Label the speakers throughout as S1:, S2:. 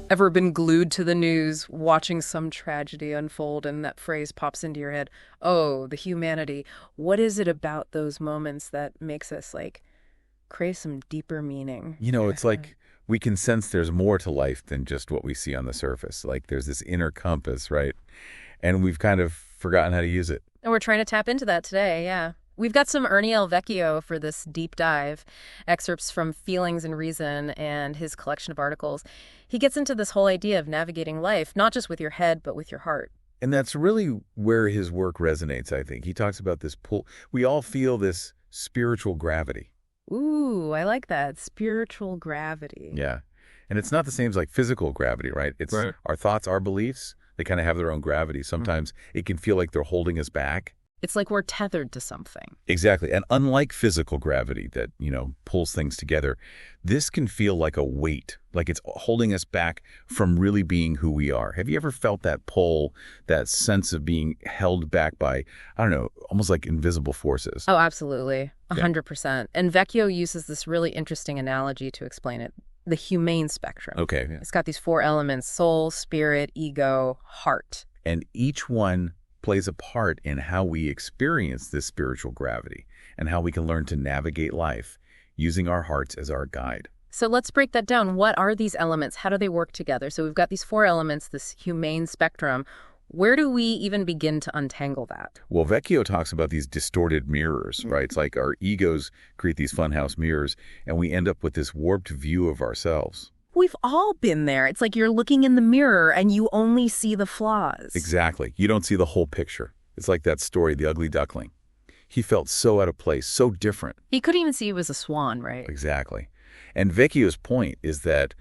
S1: Ever been glued to the news, watching some tragedy unfold, and that phrase pops into your head, oh, the humanity. What is it about those moments that makes us, like, crave some deeper meaning?
S2: It's like we can sense there's more to life than just what we see on the surface. Like there's this inner compass, right? And we've kind of forgotten how to use it.
S1: And we're trying to tap into that today, yeah. We've got some Ernie Vecchio for this deep dive, excerpts from Feelings and Reason and his collection of articles. He gets into this whole idea of navigating life, not just with your head, but with your heart.
S2: And that's really where his work resonates, I think. He talks about this pull. We all feel this spiritual gravity.
S1: Ooh, I like that. Spiritual gravity.
S2: Yeah. And it's not the same as like physical gravity, right? It's
S3: Right.
S2: our thoughts, our beliefs, they kind of have their own gravity. Sometimes it can feel like they're holding us back.
S1: It's like we're tethered to something.
S2: Exactly. And unlike physical gravity that, pulls things together, this can feel like a weight, like it's holding us back from really being who we are. Have you ever felt that pull, that sense of being held back by, I don't know, almost like invisible forces?
S1: Oh, absolutely.
S2: Yeah.
S1: 100%. And Vecchio uses this really interesting analogy to explain it. The humane spectrum.
S2: Okay. Yeah.
S1: It's got these four elements: soul, spirit, ego, heart.
S2: And each one plays a part in how we experience this spiritual gravity and how we can learn to navigate life using our hearts as our guide.
S1: So let's break that down. What are these elements? How do they work together? So we've got these four elements, this humane spectrum. Where do we even begin to untangle that?
S2: Well, Vecchio talks about these distorted mirrors, right? It's like our egos create these funhouse mirrors, and we end up with this warped view of ourselves.
S1: We've all been there. It's like you're looking in the mirror and you only see the flaws.
S2: Exactly. You don't see the whole picture. It's like that story, The Ugly Duckling. He felt so out of place, so different.
S1: He couldn't even see he was a swan, right?
S2: Exactly. And Vecchio's point is that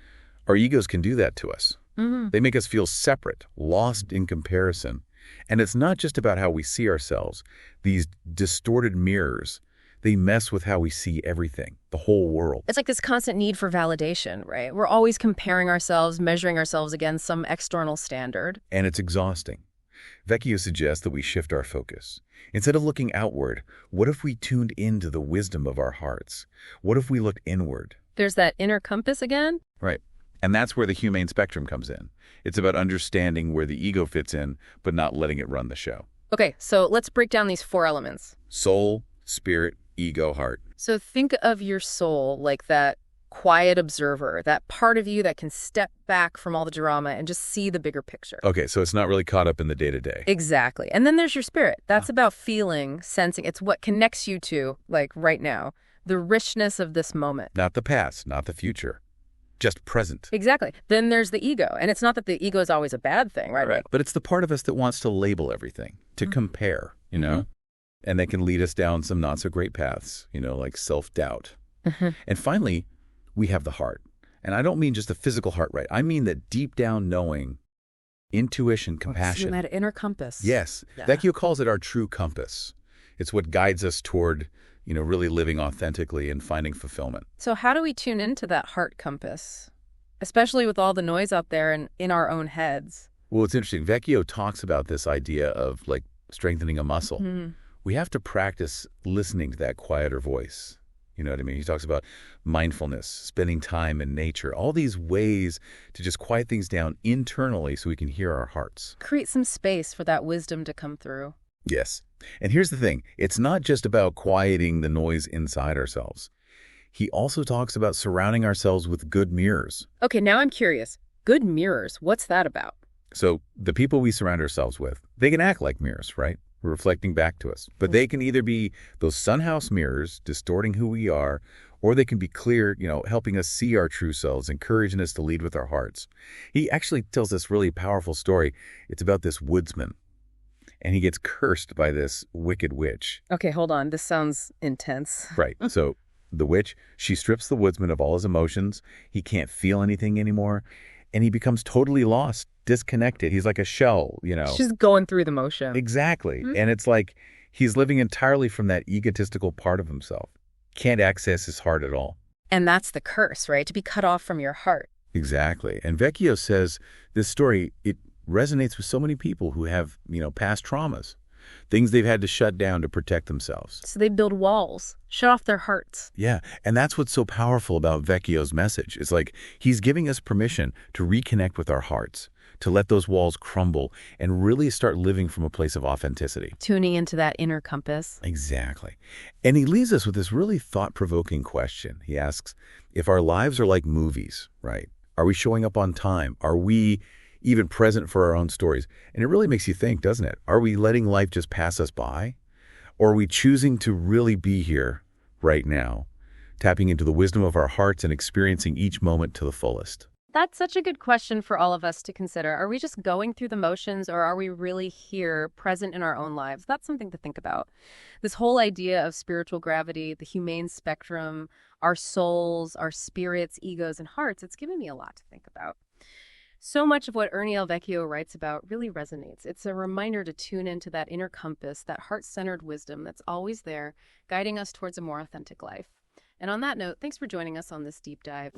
S2: our egos can do that to us.
S1: Mm-hmm.
S2: They make us feel separate, lost in comparison. And it's not just about how we see ourselves. These distorted mirrors, they mess with how we see everything, the whole world.
S1: It's like this constant need for validation, right? We're always comparing ourselves, measuring ourselves against some external standard.
S2: And it's exhausting. Vecchio suggests that we shift our focus. Instead of looking outward, what if we tuned into the wisdom of our hearts? What if we looked inward?
S1: There's that inner compass again.
S2: Right. And that's where the humane spectrum comes in. It's about understanding where the ego fits in, but not letting it run the show.
S1: Okay, so let's break down these four elements.
S2: Soul, spirit, ego, heart.
S1: So think of your soul like that quiet observer, that part of you that can step back from all the drama and just see the bigger picture.
S2: Okay, so it's not really caught up in the day-to-day.
S1: Exactly. And then there's your spirit. That's about feeling, sensing. It's what connects you to, like right now, the richness of this moment.
S2: Not the past, not the future. Just present.
S1: Exactly. Then there's the ego. And it's not that the ego is always a bad thing, right?
S2: But it's the part of us that wants to label everything, to compare, And they can lead us down some not so great paths, like self-doubt. And finally, we have the heart. And I don't mean just the physical heart, right? I mean that deep down knowing, intuition, compassion.
S1: That inner compass.
S2: Yes.
S1: Yeah.
S2: Vecchio calls it our true compass. It's what guides us toward, really living authentically and finding fulfillment.
S1: So how do we tune into that heart compass, especially with all the noise out there and in our own heads?
S2: Well, it's interesting. Vecchio talks about this idea of like strengthening a muscle. We have to practice listening to that quieter voice. You know what I mean? He talks about mindfulness, spending time in nature, all these ways to just quiet things down internally so we can hear our hearts.
S1: Create some space for that wisdom to come through.
S2: Yes. And here's the thing. It's not just about quieting the noise inside ourselves. He also talks about surrounding ourselves with good mirrors.
S1: Okay, now I'm curious. Good mirrors, what's that about?
S2: So the people we surround ourselves with, they can act like mirrors, right? Reflecting back to us. But they can either be those sunhouse mirrors distorting who we are, or they can be clear, helping us see our true selves, encouraging us to lead with our hearts. He actually tells this really powerful story. It's about this woodsman, and he gets cursed by this wicked witch.
S1: Okay, hold on. This sounds intense.
S2: Right. So the witch, she strips the woodsman of all his emotions. He can't feel anything anymore, and he becomes totally lost, disconnected. He's like a shell,
S1: She's going through the motion.
S2: Exactly. And it's like he's living entirely from that egotistical part of himself. Can't access his heart at all.
S1: And that's the curse, right? To be cut off from your heart.
S2: Exactly. And Vecchio says this story, it resonates with so many people who have, past traumas. things they've had to shut down to protect themselves.
S1: So they build walls, shut off their hearts.
S2: Yeah, and that's what's so powerful about Vecchio's message. It's like he's giving us permission to reconnect with our hearts, to let those walls crumble and really start living from a place of authenticity.
S1: Tuning into that inner compass.
S2: Exactly. And he leaves us with this really thought-provoking question. He asks, if our lives are like movies, right? Are we showing up on time? Are we even present for our own stories? And it really makes you think, doesn't it? Are we letting life just pass us by? Or are we choosing to really be here right now, tapping into the wisdom of our hearts and experiencing each moment to the fullest?
S1: That's such a good question for all of us to consider. Are we just going through the motions, or are we really here, present in our own lives? That's something to think about. This whole idea of spiritual gravity, the humane spectrum, our souls, our spirits, egos, and hearts, it's given me a lot to think about. So much of what Ernie L. Vecchio writes about really resonates. It's a reminder to tune into that inner compass, that heart-centered wisdom that's always there, guiding us towards a more authentic life. And on that note, thanks for joining us on this deep dive.